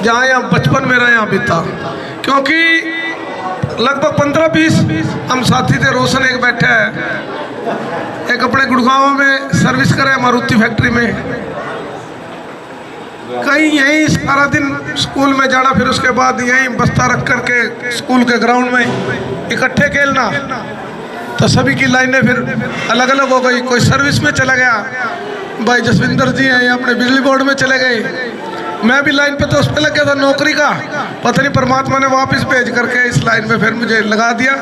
जहाँ यहाँ बचपन मेरा यहाँ बीता, क्योंकि लगभग 15-20 हम साथी थे। रोशन एक बैठा है, एक अपने गुड़गांव में सर्विस करे मारुति फैक्ट्री में, कहीं यहीं सारा दिन स्कूल में जाना, फिर उसके बाद यहीं बस्ता रख करके स्कूल के ग्राउंड में इकट्ठे खेलना। तो सभी की लाइनें फिर अलग अलग हो गई। कोई सर्विस में चला गया, भाई जसविंदर जी हैं अपने बिजली बोर्ड में चले गए, मैं भी लाइन पे तो उस पर लग गया था नौकरी का, पता नहीं परमात्मा ने वापस भेज करके इस लाइन में फिर मुझे लगा दिया।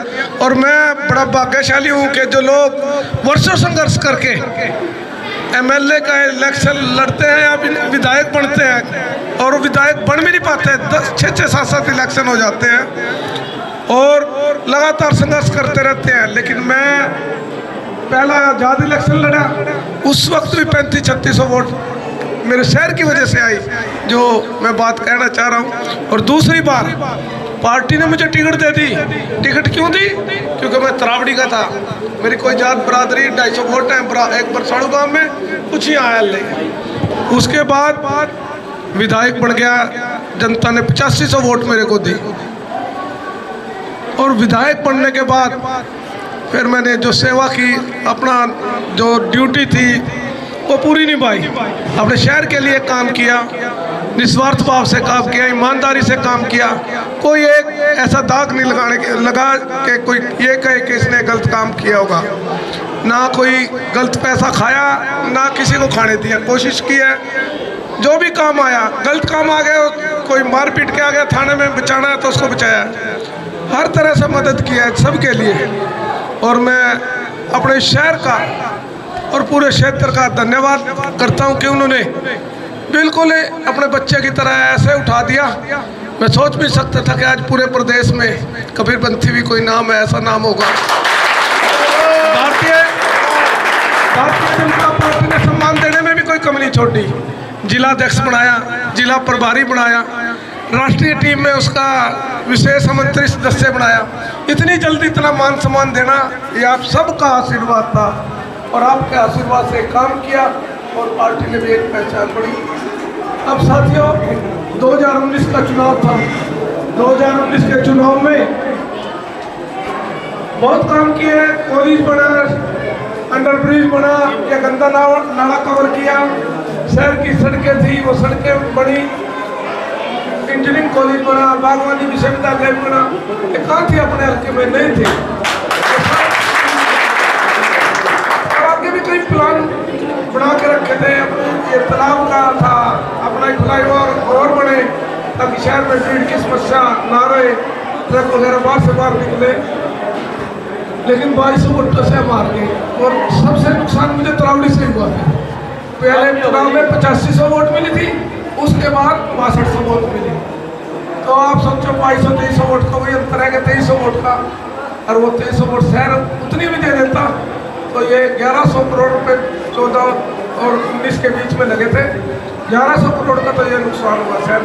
और मैं बड़ा भाग्यशाली हूँ कि जो लोग वर्षों संघर्ष करके एमएलए का इलेक्शन लड़ते हैं या विधायक बनते हैं, और विधायक बन भी नहीं पाते, 6-6, 7-7 इलेक्शन हो जाते हैं और लगातार संघर्ष करते रहते हैं। लेकिन मैं पहला आज़ाद इलेक्शन लड़ा, उस वक्त भी 3500-3600 वोट मेरे शहर की वजह से आई, जो मैं बात कहना चाह रहा हूँ। और दूसरी बार पार्टी ने मुझे टिकट दे दी। टिकट क्यों दी? क्योंकि मैं तरावड़ी का था, मेरी कोई जात बरादरी 250 वोट है एक बरसाड़ू गांव में, कुछ ही आया नहीं। उसके बाद विधायक बन गया, जनता ने 8500 वोट मेरे को दी। और विधायक बनने के बाद फिर मैंने जो सेवा की, अपना जो ड्यूटी थी वो पूरी निभाई, अपने शहर के लिए काम किया, निस्वार्थ भाव से काम किया, ईमानदारी से काम किया। कोई एक ऐसा दाग नहीं लगा कि कोई ये कहे कि इसने गलत काम किया होगा, ना कोई गलत पैसा खाया, ना किसी को खाने दिया। कोशिश की है, जो भी काम आया, गलत काम आ गया, कोई मार पीट के आ गया थाने में, बचाना है तो उसको बचाया, हर तरह से मदद किया है सबके लिए। और मैं अपने शहर का और पूरे क्षेत्र का धन्यवाद करता हूं कि उन्होंने बिल्कुल अपने बच्चे की तरह ऐसे उठा दिया। मैं सोच भी सकता था कि आज पूरे प्रदेश में कबीरपंथी भी कोई नाम है, ऐसा नाम होगा। भारतीय जनता पार्टी ने सम्मान देने में भी कोई कमी नहीं छोड़ी। जिला अध्यक्ष बनाया, जिला प्रभारी बनाया, राष्ट्रीय टीम में उसका विशेष आमंत्रित सदस्य बनाया। इतनी जल्दी इतना मान सम्मान देना ये आप सबका आशीर्वाद था, और आपके आशीर्वाद से काम किया और पार्टी ने भी एक पहचान बढ़ी। अब साथियों, 2019 का चुनाव था। 2019 के चुनाव में बहुत काम किए, कॉलेज बना, अंडर ब्रिज बना, या गंदा नाला कवर किया, शहर की सड़कें थी वो सड़कें बनी, इंजीनियरिंग कॉलेज बना, बागवानी विश्वविद्यालय बना। ये कहाँ थी अपने हल्के में? नहीं थी। आगे भी कई प्लान बना के रखे थे, ये तालाब का था, अपना एक फ्लाईओवर और बने ताकि शहर में भीड़ की समस्या ना रहे, ट्रक वगैरह बाहर से बाहर निकले। लेकिन 2200 वोटों से मार गए, और सबसे नुकसान मुझे तरावड़ी से हुआ था। पहले चुनाव में 8500 वोट मिली थी, उसके बाद 6200 वोट मिली। तो आप सोचो 2200-2300 वोट का वही अंतर है कि 2300 वोट का, और वो 2300 वोट शहर उतनी भी दे देता तो ये 1100 करोड़ रुपये 14 और 19 के बीच में लगे थे। 1100 करोड़ का तो ये नुकसान हुआ शहर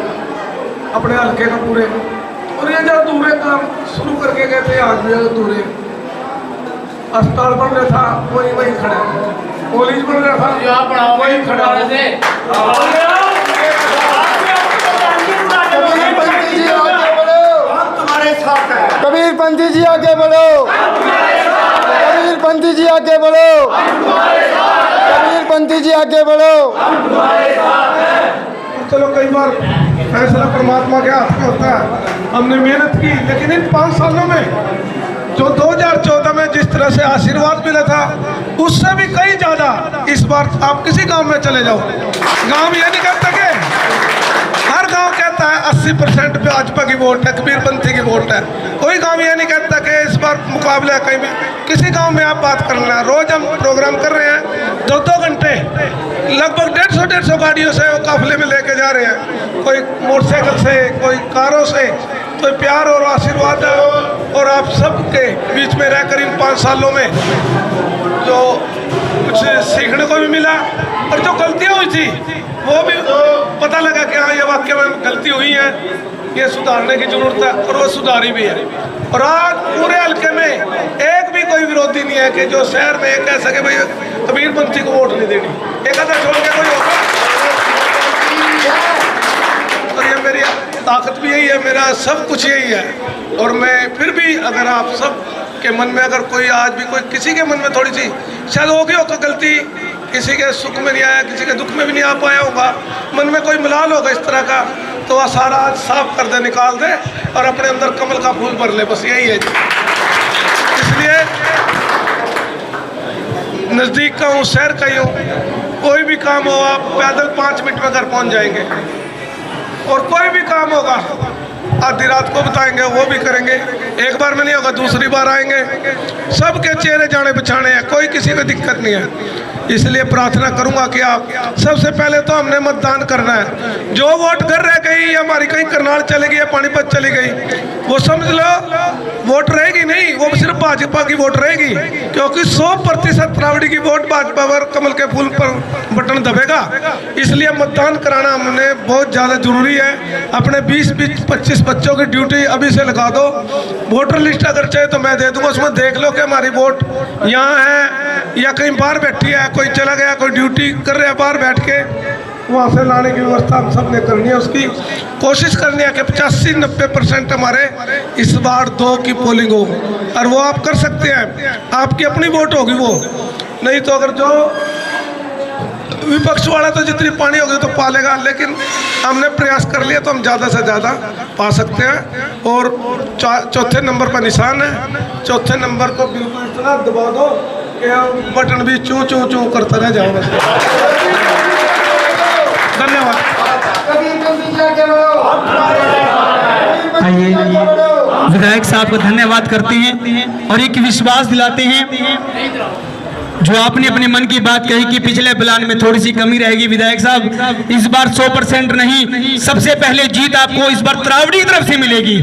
अपने हल्के का पूरे। और ये जो अधूरे काम शुरू करके गए थे, आज भी अधूरे। अस्पताल बन रहा था, वही खड़ा, कॉलेज बन रहा था, वही खड़ा। कबीरपंथी जी आगे बढ़ो, कबीरपंथी जी आगे बढ़ो, कबीरपंथी जी आगे बढ़ो। चलो, कई बार फैसला परमात्मा के हाथ में होता है। हमने मेहनत की, लेकिन इन 5 सालों में जो 2014 में जिस तरह से आशीर्वाद मिला था, उससे भी कहीं ज़्यादा इस बार आप किसी गांव में चले जाओ, गांव ये नहीं कहता कि हर गांव कहता है 80% भाजपा की वोट है, कबीरपंथी की वोट है। कोई गांव ये नहीं कहता कि इस बार मुकाबला कहीं भी। किसी गांव में आप बात कर लेना, रोज हम प्रोग्राम कर रहे हैं, 2-2 घंटे, लगभग 150 गाड़ियों से वो काफिले में लेके जा रहे हैं, कोई मोटरसाइकिल से, कोई कारों से। तो प्यार और आशीर्वाद है, और आप सबके बीच में रहकर इन 5 सालों में जो कुछ सीखने को भी मिला, और जो गलतियाँ हुई थी वो भी पता लगा कि हाँ, ये वाकई में गलती हुई है, ये सुधारने की जरूरत है, और वो सुधारी भी है। और आज पूरे हल्के में एक भी कोई विरोधी नहीं है कि जो शहर में कह सके भाई कबीरपंथी को वोट नहीं देनी, एक आधा छोड़ के कोई होगा। और ये मेरी ताकत भी यही है, मेरा सब कुछ यही है। और मैं फिर भी अगर आप सब के मन में अगर कोई आज भी कोई किसी के मन में थोड़ी सी शायद होगी हो गलती, किसी के सुख में नहीं आया, किसी के दुख में भी नहीं आ पाया होगा, मन में कोई मलाल होगा इस तरह का, तो वह सारा आज साफ कर दे, निकाल दे और अपने अंदर कमल का फूल भर ले, बस यही है जी। इसलिए नज़दीक का हूँ, शहर का ही हूँ, कोई भी काम हो आप पैदल 5 मिनट में घर पहुँच जाएंगे। और कोई भी काम होगा आधी रात को बताएंगे, वो भी करेंगे। एक बार में नहीं होगा, दूसरी बार आएंगे। सबके चेहरे जाने पछाने हैं, कोई किसी को दिक्कत नहीं है। इसलिए प्रार्थना करूंगा कि आप सबसे पहले तो हमने मतदान करना है। जो वोट घर रह गई, हमारी कहीं करनाल चली गई या पानीपत चली गई, वो समझ लो वोट रहेगी नहीं, वो सिर्फ भाजपा की वोट रहेगी, क्योंकि 100% रावड़ी की वोट भाजपा पर कमल के फूल पर बटन दबेगा। इसलिए मतदान कराना हमने बहुत ज़्यादा जरूरी है। अपने 20-25 बच्चों की ड्यूटी अभी से लगा दो। वोटर लिस्ट अगर चाहे तो मैं दे दूंगा, उसमें देख लो कि हमारी वोट यहाँ है या कहीं बाहर बैठी है, कोई चला गया, कोई ड्यूटी कर रहा है बाहर बैठ के, वहाँ से लाने की व्यवस्था हम सब ने करनी है। उसकी कोशिश करनी है कि 85-90% हमारे इस बार 2 की पोलिंग हो, और वो आप कर सकते हैं, आपकी अपनी वोट होगी वो। नहीं तो अगर जो विपक्ष वाला तो जितनी पानी होगी तो पालेगा, लेकिन हमने प्रयास कर लिया तो हम ज़्यादा से ज़्यादा पा सकते हैं। और चौथे नंबर पर निशान है, चौथे नंबर को बिल्कुल इतना दबा दो कि बटन भी चूं चूं चूं करता रह जाओ। धन्यवाद। आइए विधायक साहब को धन्यवाद करते हैं और एक विश्वास दिलाते हैं जो आपने अपने मन की बात कही कि पिछले प्लान में थोड़ी सी कमी रहेगी। विधायक साहब, इस बार 100% नहीं, सबसे पहले जीत आपको इस बार त्रावड़ी की तरफ से मिलेगी।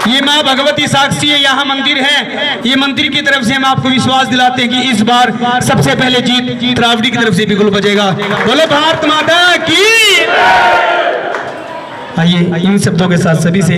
ये माँ भगवती साक्षी है, यहाँ मंदिर है, ये मंदिर की तरफ से हम आपको विश्वास दिलाते हैं कि इस बार सबसे पहले जीत त्रावड़ी की तरफ से बिल्कुल बजेगा। बोलो भारत माता की। आइए इन शब्दों के साथ सभी से